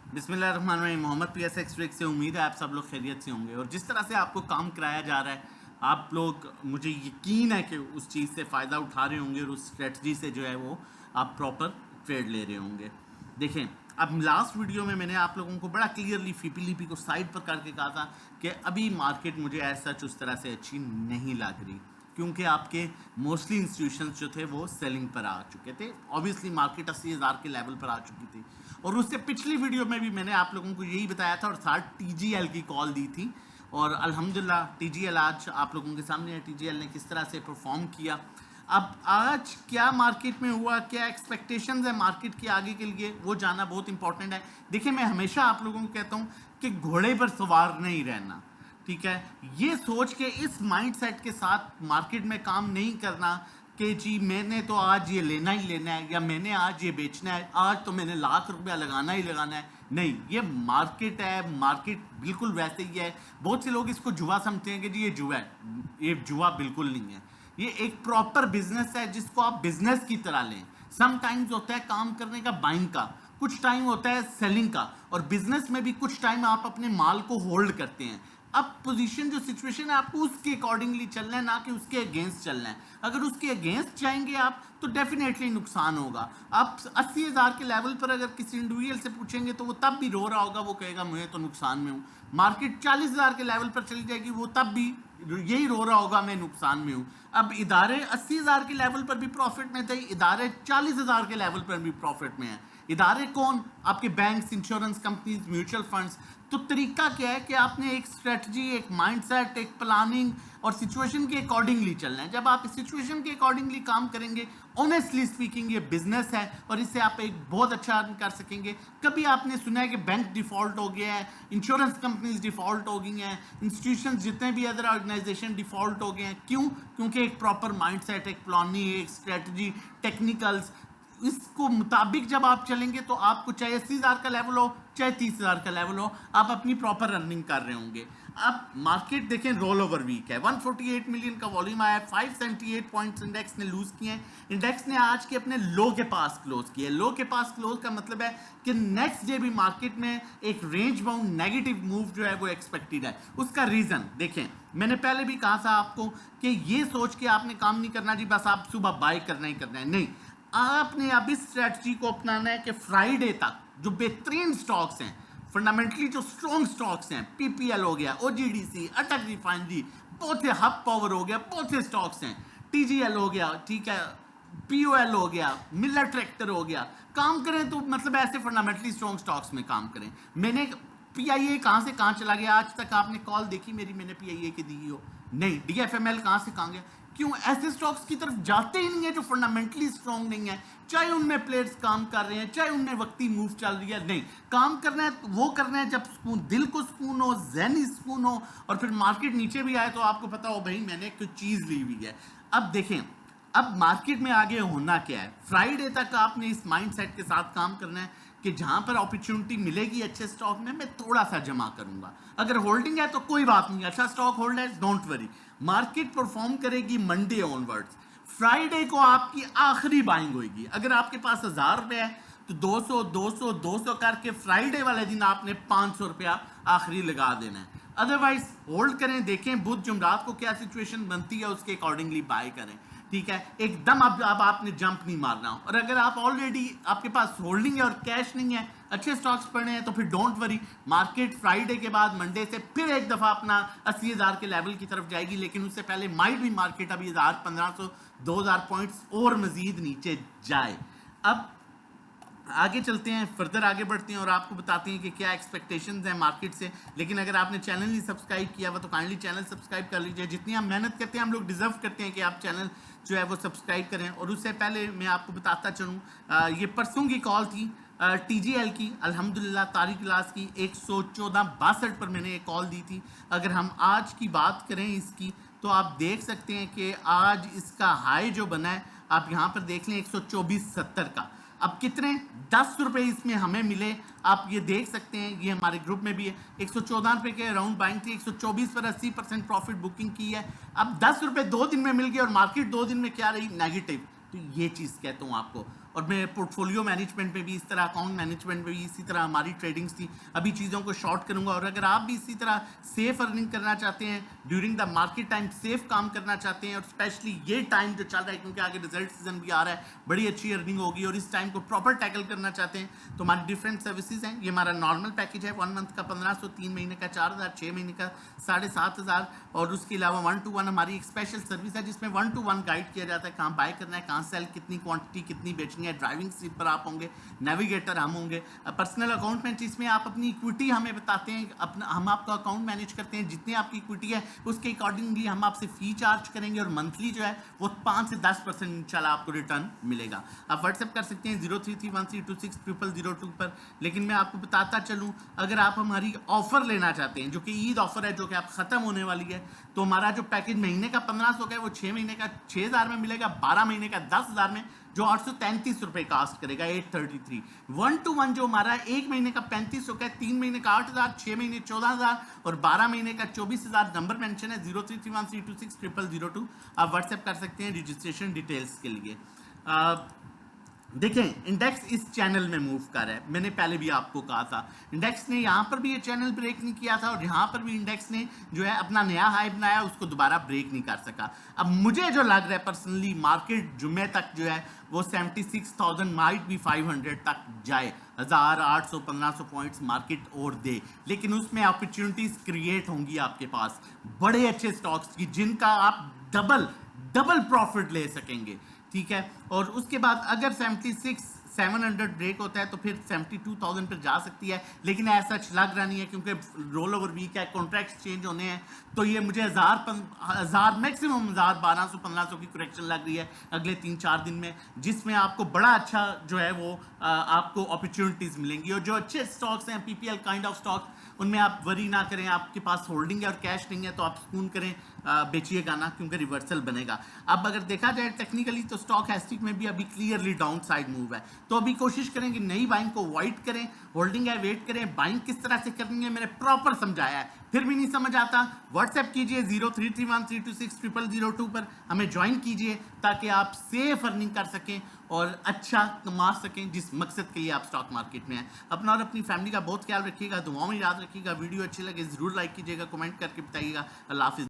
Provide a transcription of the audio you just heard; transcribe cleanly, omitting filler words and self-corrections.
बिस्मिल्लाहिर्रहमानिर्रहीम। Mohammad PSX trick से उम्मीद है आप सब लोग खैरियत से होंगे। और जिस तरह से आपको काम कराया जा रहा है, आप लोग, मुझे यकीन है कि उस चीज़ से फ़ायदा उठा रहे होंगे और उस स्ट्रेटजी से जो है वो आप प्रॉपर ट्रेड ले रहे होंगे। देखें, अब लास्ट वीडियो में मैंने आप लोगों को बड़ा क्लियरली फीपीलीपी को साइड पर करके कहा था कि अभी मार्केट मुझे ऐसा उस तरह से अच्छी नहीं लग रही, क्योंकि आपके मोस्टली इंस्टीट्यूशंस जो थे वो सेलिंग पर आ चुके थे। ऑब्वियसली मार्केट 80,000 के लेवल पर आ चुकी थी। और उससे पिछली वीडियो में भी मैंने आप लोगों को यही बताया था और साथ TGL की कॉल दी थी। और अल्हम्दुलिल्लाह TGL आज आप लोगों के सामने है, TGL ने किस तरह से परफॉर्म किया। अब आज क्या मार्केट में हुआ, क्या एक्सपेक्टेशंस है मार्केट के आगे के लिए, वो जानना बहुत इंपॉर्टेंट है। देखिए, मैं हमेशा आप लोगों को कहता हूँ कि घोड़े पर सवार नहीं रहना, ठीक है। ये सोच के, इस माइंडसेट के साथ मार्केट में काम नहीं करना कि जी मैंने तो आज ये लेना ही लेना है या मैंने आज ये बेचना है, आज तो मैंने लाख रुपया लगाना ही लगाना है। नहीं, ये मार्केट है, मार्केट बिल्कुल वैसे ही है। बहुत से लोग इसको जुआ समझते हैं कि जी ये जुआ है। ये जुआ बिल्कुल नहीं है, ये एक प्रॉपर बिजनेस है जिसको आप बिजनेस की तरह लें। सम टाइम्स होता है काम करने का, बाइंग का, कुछ टाइम होता है सेलिंग का, और बिजनेस में भी कुछ टाइम आप अपने माल को होल्ड करते हैं। अब पोजीशन जो सिचुएशन है, आपको उसके अकॉर्डिंगली चलना है, ना कि उसके अगेंस्ट चलना है। अगर उसके अगेंस्ट जाएंगे आप तो डेफिनेटली नुकसान होगा। आप 80,000 के लेवल पर अगर किसी इंडिविजुअल से पूछेंगे तो वो तब भी रो रहा होगा, वो कहेगा मैं तो नुकसान में हूँ। मार्केट 40,000 के लेवल पर चली जाएगी, वो तब भी यही रो रहा होगा मैं नुकसान में हूँ। अब इदारे 80,000 के लेवल पर भी प्रॉफिट में थे, इदारे 40,000 के लेवल पर भी प्रॉफिट में है। इदारे कौन? आपके banks, insurance companies, mutual funds. तो तरीका क्या है कि आपने एक स्ट्रेटजी, एक माइंडसेट, एक प्लानिंग और सिचुएशन के अकॉर्डिंगली चलना है। जब आप इस सिचुएशन के अकॉर्डिंगली काम करेंगे, ऑनेस्टली स्पीकिंग ये बिजनेस है और इससे आप एक बहुत अच्छा अर्न कर सकेंगे। कभी आपने सुना है कि बैंक डिफॉल्ट हो गया है, इंश्योरेंस कंपनीज डिफॉल्ट हो गई हैं, इंस्टीट्यूशन जितने भी अदर ऑर्गेनाइजेशन डिफॉल्ट हो गए हैं? क्यों? क्योंकि एक प्रॉपर माइंडसेट, एक प्लानिंग, एक स्ट्रेटजी, टेक्निकल्स, इसको मुताबिक जब आप चलेंगे तो आपको चाहे 80,000 का लेवल हो, चाहे 30,000 का लेवल हो, आप अपनी प्रॉपर रनिंग कर रहे होंगे। अब मार्केट देखें, रोल ओवर वीक है, 148 मिलियन का वॉल्यूम आया है, 578 पॉइंट्स इंडेक्स ने लूज किए हैं। इंडेक्स ने आज के अपने लो के पास क्लोज किया। लो के पास क्लोज का मतलब है कि नेक्स्ट डे भी मार्केट में एक रेंज बाउंड नेगेटिव मूव जो है वो एक्सपेक्टेड है। उसका रीजन देखें, मैंने पहले भी कहा था आपको कि ये सोच के आपने काम नहीं करना जी बस आप सुबह बाय करना ही करना है। नहीं, आपने अब इस स्ट्रेटजी को अपनाना है कि फ्राइडे तक जो बेहतरीन स्टॉक्स हैं, फंडामेंटली जो स्ट्रॉन्ग स्टॉक्स हैं, PPL हो गया, OGDC, अटक रिफाइनरी, बहुत से हब पावर हो गया, बहुत से स्टॉक्स हैं, TGL हो गया, ठीक है, POL हो गया, मिलर ट्रैक्टर हो गया, काम करें तो मतलब ऐसे फंडामेंटली स्ट्रॉन्ग स्टॉक्स में काम करें। मैंने PIA कहाँ से कहाँ चला गया? आज तक आपने कॉल देखी मेरी मैंने PIA की दी हो? नहीं। DFML कहाँ से कहाँ गया? क्यों? ऐसे स्टॉक्स की तरफ जाते ही नहीं है जो फंडामेंटली स्ट्रॉन्ग नहीं है, चाहे उनमें प्लेयर्स काम कर रहे हैं, चाहे उनमें वक्ती मूव चल रही है। नहीं, काम करना है तो वो करना है जब सुकून, दिल को सुकून हो, ज़हनी सुकून हो, और फिर मार्केट नीचे भी आए तो आपको पता हो भाई मैंने कुछ चीज़ ली हुई है। अब देखें, अब मार्केट में आगे होना क्या है। फ्राइडे तक आपने इस माइंडसेट के साथ काम करना है कि जहां पर अपॉर्चुनिटी मिलेगी अच्छे स्टॉक में, मैं थोड़ा सा जमा करूंगा। अगर होल्डिंग है तो कोई बात नहीं, अच्छा स्टॉक होल्ड है, डोंट वरी। मार्केट परफॉर्म करेगी मंडे ऑनवर्ड्स। फ्राइडे को आपकी आखिरी बाइंग होगी। अगर आपके पास 1,000 रुपये है तो 200 200 200 करके फ्राइडे वाले दिन आपने 500 रुपया आखिरी लगा देना है। अदरवाइज होल्ड करें, देखें बुध जुमरात को क्या सिचुएशन बनती है, उसके अकॉर्डिंगली बाय करें, ठीक है। एकदम अब आपने जंप नहीं मारना। और अगर आप ऑलरेडी आपके पास होल्डिंग है और कैश नहीं है, अच्छे स्टॉक्स पड़े हैं, तो फिर डोंट वरी। मार्केट फ्राइडे के बाद मंडे से फिर एक दफा अपना 80,000 के लेवल की तरफ जाएगी, लेकिन उससे पहले माइट भी मार्केट अभी 1,000 1500 2,000 पॉइंट्स और मजीद नीचे जाए। अब आगे चलते हैं, फर्दर आगे बढ़ते हैं और आपको बताते हैं कि क्या एक्सपेक्टेशंस हैं मार्केट से। लेकिन अगर आपने चैनल नहीं सब्सक्राइब किया हुआ तो काइंडली चैनल सब्सक्राइब कर लीजिए। जितनी हम मेहनत करते हैं, हम लोग डिजर्व करते हैं कि आप चैनल जो है वो सब्सक्राइब करें। और उससे पहले मैं आपको बताता चलूँ, ये परसों की कॉल थी TGL की, अल्हम्दुलिल्लाह तारीख क्लास की 114.62 पर मैंने एक कॉल दी थी। अगर हम आज की बात करें इसकी, तो आप देख सकते हैं कि आज इसका हाई जो बना है, आप यहाँ पर देख लें 124.70 का। अब कितने 10 रुपये इसमें हमें मिले, आप ये देख सकते हैं, ये हमारे ग्रुप में भी है। 114 रुपये के अराउंड बाइंग थी, 124 पर 80% प्रॉफिट बुकिंग की है। अब 10 रुपये 2 दिन में मिल गए और मार्केट 2 दिन में क्या रही? नेगेटिव। तो ये चीज़ कहता हूँ आपको। और मैं पोर्टफोलियो मैनेजमेंट में भी इस तरह, अकाउंट मैनेजमेंट में भी इसी तरह हमारी ट्रेडिंग्स थी। अभी चीज़ों को शॉर्ट करूंगा। और अगर आप भी इसी तरह सेफ अर्निंग करना चाहते हैं, during the market time safe काम करना चाहते हैं, और स्पेशली ये टाइम जो चल रहा है क्योंकि आगे रिजल्ट सीजन भी आ रहा है, बड़ी अच्छी अर्निंग होगी, और इस टाइम को प्रॉपर टैकल करना चाहते हैं, तो हमारी डिफरेंट सर्विसेज हैं। ये हमारा नॉर्मल पैकेज है 1 मंथ का 1500, 3 महीने का 4000, 6 महीने का 7500, और उसके अलावा 1-to-1 हमारी एक स्पेशल सर्विस है जिसमें 1-to-1 गाइड किया जाता है, कहाँ बाय करना है, कहाँ सेल, कितनी क्वांटिटी कितनी बेचनी है। ड्राइविंग सीट पर आप होंगे, नेविगेटर हम होंगे, पर्सनल अकाउंटमेंट जिसमें आप अपनी इक्विटी हमें बताते हैं, अपना हम आपका अकाउंट मैनेज करते हैं, जितनी आपकी इक्विटी है उसके अकॉर्डिंगली हम आपसे फी चार्ज करेंगे, और मंथली जो है वो 5 से 10% इंशाल्लाह आपको रिटर्न मिलेगा। आप व्हाट्सएप कर सकते हैं 033132600002 पर। लेकिन मैं आपको बताता चलूँ, अगर आप हमारी ऑफर लेना चाहते हैं जो कि ईद ऑफर है, जो कि आप ख़त्म होने वाली है, तो हमारा जो पैकेज महीने का 1500 का है वो 6 महीने का 6000 में मिलेगा, 12 महीने का 10,000 में, जो 833 रुपए कास्ट करेगा 833। 1-to-1 जो हमारा 1 महीने का 3500 का है, 3 महीने का 8000, 6 महीने 14000 और 12 महीने का 24000। नंबर मेंशन है 033132600002। आप व्हाट्सएप कर सकते हैं रजिस्ट्रेशन डिटेल्स के लिए। देखें, इंडेक्स इस चैनल में मूव कर रहा है। मैंने पहले भी आपको कहा था, इंडेक्स ने यहाँ पर भी ये चैनल ब्रेक नहीं किया था, और यहाँ पर भी इंडेक्स ने जो है अपना नया हाई बनाया, उसको दोबारा ब्रेक नहीं कर सका। अब मुझे जो लग रहा है पर्सनली, मार्केट जुम्मे तक जो है वो 76,000 माइट भी 500 तक जाए, 1800 1500 पॉइंट्स मार्केट और दे, लेकिन उसमें अपॉर्चुनिटीज क्रिएट होंगी आपके पास बड़े अच्छे स्टॉक्स की, जिनका आप डबल प्रॉफिट ले सकेंगे। ठीक है, और उसके बाद अगर 76,700 ब्रेक होता है तो फिर 72,000 पर जा सकती है, लेकिन ऐसा लग रहा नहीं है क्योंकि रोल ओवर वीक है, कॉन्ट्रैक्ट्स चेंज होने हैं। तो ये मुझे 1000 मैक्सिमम 1200-1500 की करेक्शन लग रही है अगले 3-4 दिन में, जिसमें आपको बड़ा अच्छा जो है वो आपको अपॉर्चुनिटीज़ मिलेंगी। और जो अच्छे स्टॉक्स हैं, PPL काइंड ऑफ स्टॉक, उनमें आप वरी ना करें, आपके पास होल्डिंग है और कैश नहीं है तो आप सुकून करें, बेचिएगा ना, क्योंकि रिवर्सल बनेगा। अब अगर देखा जाए टेक्निकली तो स्टॉक हैस्टिक में भी अभी क्लियरली डाउन साइड मूव है, तो अभी कोशिश करें कि नई बाइंग को अवॉइड करें, होल्डिंग है वेट करें। बाइंग किस तरह से करनी है मैंने प्रॉपर समझाया है, फिर भी नहीं समझ आता व्हाट्सएप कीजिए 033132600002 पर, हमें ज्वाइन कीजिए ताकि आप सेफ अर्निंग कर सकें और अच्छा कमा सकें, जिस मकसद के लिए आप स्टॉक मार्केट में हैं। अपना और अपनी फैमिली का बहुत ख्याल रखिएगा, दुआओं में याद रखिएगा। वीडियो अच्छी लगे ज़रूर लाइक कीजिएगा, कमेंट करके बताइएगा। अल्लाह हाफिज़।